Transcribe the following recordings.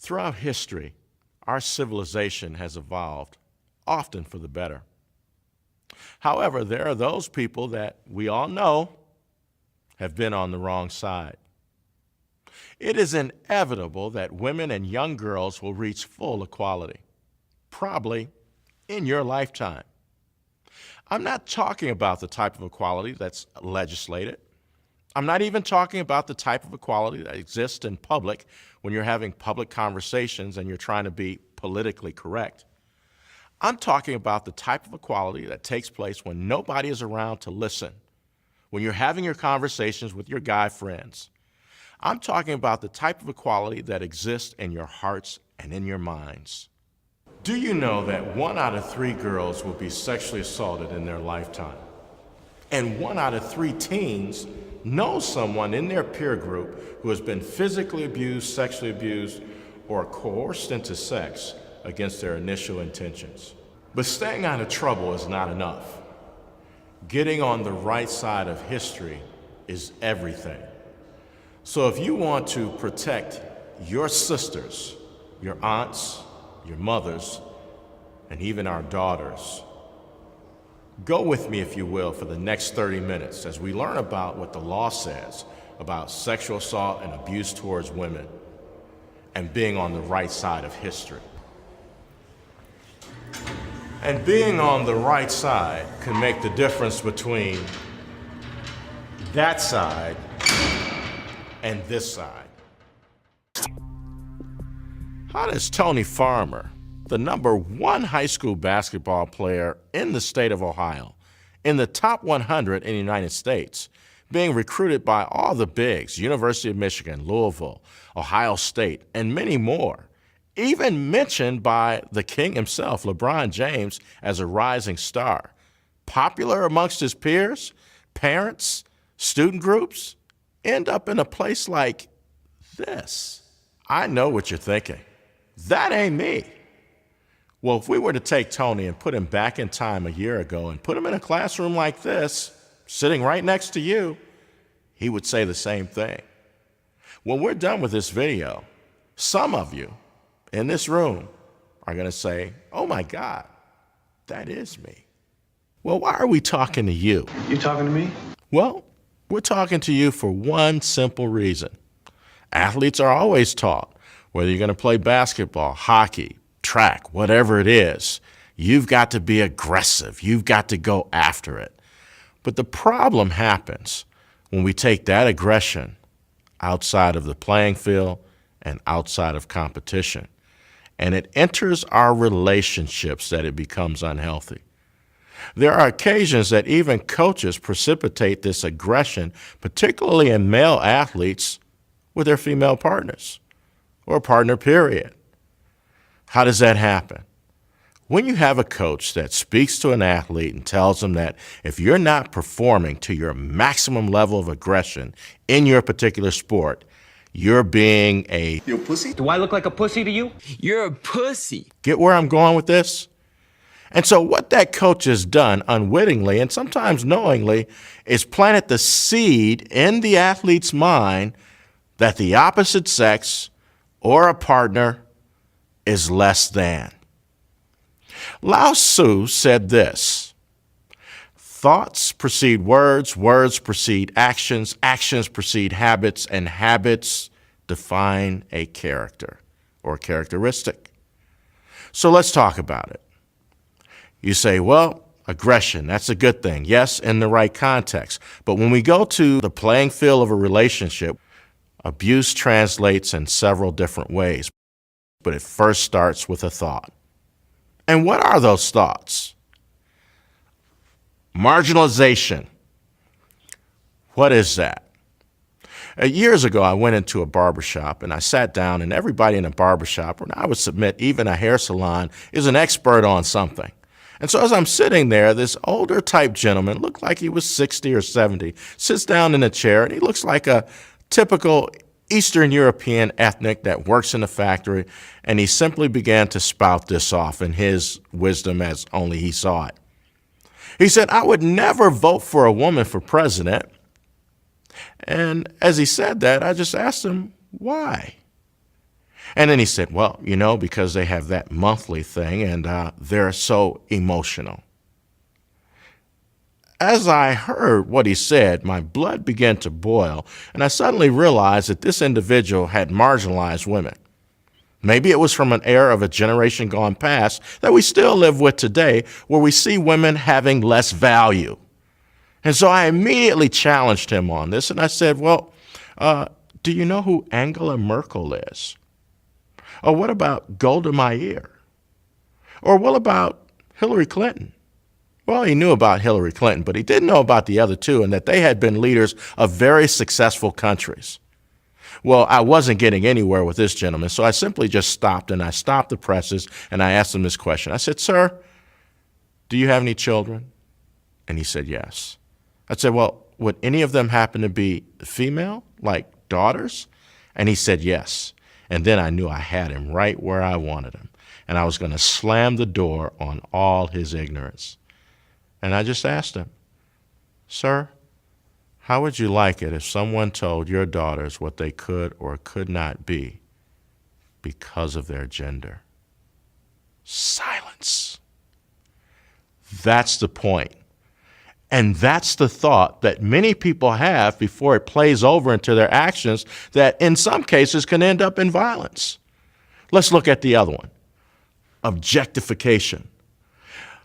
Throughout history, our civilization has evolved, often for the better. However, there are those people that we all know have been on the wrong side. It is inevitable that women and young girls will reach full equality, probably in your lifetime. I'm not talking about the type of equality that's legislated. I'm not even talking about the type of equality that exists in public when you're having public conversations and you're trying to be politically correct. I'm talking about the type of equality that takes place when nobody is around to listen, when you're having your conversations with your guy friends. I'm talking about the type of equality that exists in your hearts and in your minds. Do you know that 1 out of 3 girls will be sexually assaulted in their lifetime? And 1 out of 3 teens know someone in their peer group who has been physically abused, sexually abused, or coerced into sex against their initial intentions. But staying out of trouble is not enough. Getting on the right side of history is everything. So if you want to protect your sisters, your aunts, your mothers, and even our daughters, go with me, if you will, for the next 30 minutes as we learn about what the law says about sexual assault and abuse towards women and being on the right side of history. And being on the right side can make the difference between that side and this side. How does Tony Farmer, the #1 high school basketball player in the state of Ohio, in the top 100 in the United States, being recruited by all the bigs, University of Michigan, Louisville, Ohio State, and many more, even mentioned by the king himself, LeBron James, as a rising star, popular amongst his peers, parents, student groups, end up in a place like this? I know what you're thinking. That ain't me. Well, if we were to take Tony and put him back in time a year ago and put him in a classroom like this, sitting right next to you, he would say the same thing. When we're done with this video, some of you in this room are going to say, "Oh my God, that is me." Well, why are we talking to you? You talking to me? Well, we're talking to you for one simple reason. Athletes are always taught, whether you're going to play basketball, hockey, track, whatever it is, you've got to be aggressive. You've got to go after it. But the problem happens when we take that aggression outside of the playing field and outside of competition, and it enters our relationships that it becomes unhealthy. There are occasions that even coaches precipitate this aggression, particularly in male athletes, with their female partners or partner, period. How does that happen? When you have a coach that speaks to an athlete and tells them that if you're not performing to your maximum level of aggression in your particular sport, you're being a... You a pussy? Do I look like a pussy to you? You're a pussy. Get where I'm going with this? And so what that coach has done unwittingly and sometimes knowingly is planted the seed in the athlete's mind that the opposite sex or a partner is less than. Lao Tzu said this: thoughts precede words, words precede actions, actions precede habits, and habits define a character or characteristic. So let's talk about it. You say, well, aggression, that's a good thing. Yes, in the right context. But when we go to the playing field of a relationship, abuse translates in several different ways. But it first starts with a thought. And what are those thoughts? Marginalization. What is that? Years ago, I went into a barbershop and I sat down, and everybody in a barbershop, and I would submit even a hair salon, is an expert on something. And so as I'm sitting there, this older type gentleman, looked like he was 60 or 70, sits down in a chair, and he looks like a typical Eastern European ethnic that works in a factory, and he simply began to spout this off in his wisdom as only he saw it. He said, "I would never vote for a woman for president." And as he said that, I just asked him, why? And then he said, well, because they have that monthly thing and they're so emotional. As I heard what he said, my blood began to boil, and I suddenly realized that this individual had marginalized women. Maybe it was from an era of a generation gone past that we still live with today, where we see women having less value. And so I immediately challenged him on this, and I said, well, do you know who Angela Merkel is? Or what about Golda Meir? Or what about Hillary Clinton? Well, he knew about Hillary Clinton, but he didn't know about the other two and that they had been leaders of very successful countries. Well, I wasn't getting anywhere with this gentleman, so I simply just stopped, and I stopped the presses, and I asked him this question. I said, sir, do you have any children? And he said, yes. I said, well, would any of them happen to be female, like daughters? And he said, yes. And then I knew I had him right where I wanted him, and I was going to slam the door on all his ignorance. And I just asked him, sir, how would you like it if someone told your daughters what they could or could not be because of their gender? Silence. That's the point. And that's the thought that many people have before it plays over into their actions that in some cases can end up in violence. Let's look at the other one, objectification.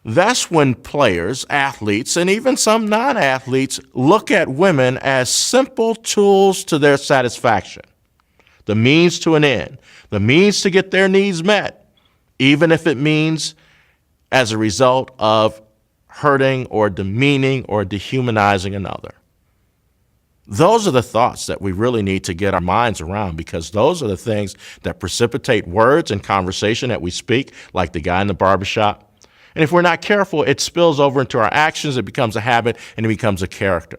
That's when players, athletes, and even some non-athletes look at women as simple tools to their satisfaction, the means to an end, the means to get their needs met, even if it means as a result of hurting or demeaning or dehumanizing another. Those are the thoughts that we really need to get our minds around, because those are the things that precipitate words and conversation that we speak, like the guy in the barbershop. And if we're not careful, it spills over into our actions, it becomes a habit, and it becomes a character.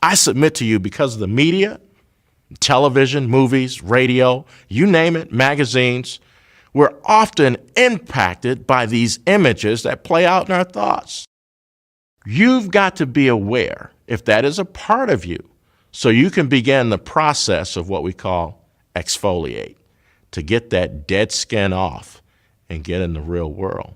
I submit to you, because of the media, television, movies, radio, you name it, magazines, we're often impacted by these images that play out in our thoughts. You've got to be aware if that is a part of you, so you can begin the process of what we call exfoliate, to get that dead skin off and get in the real world.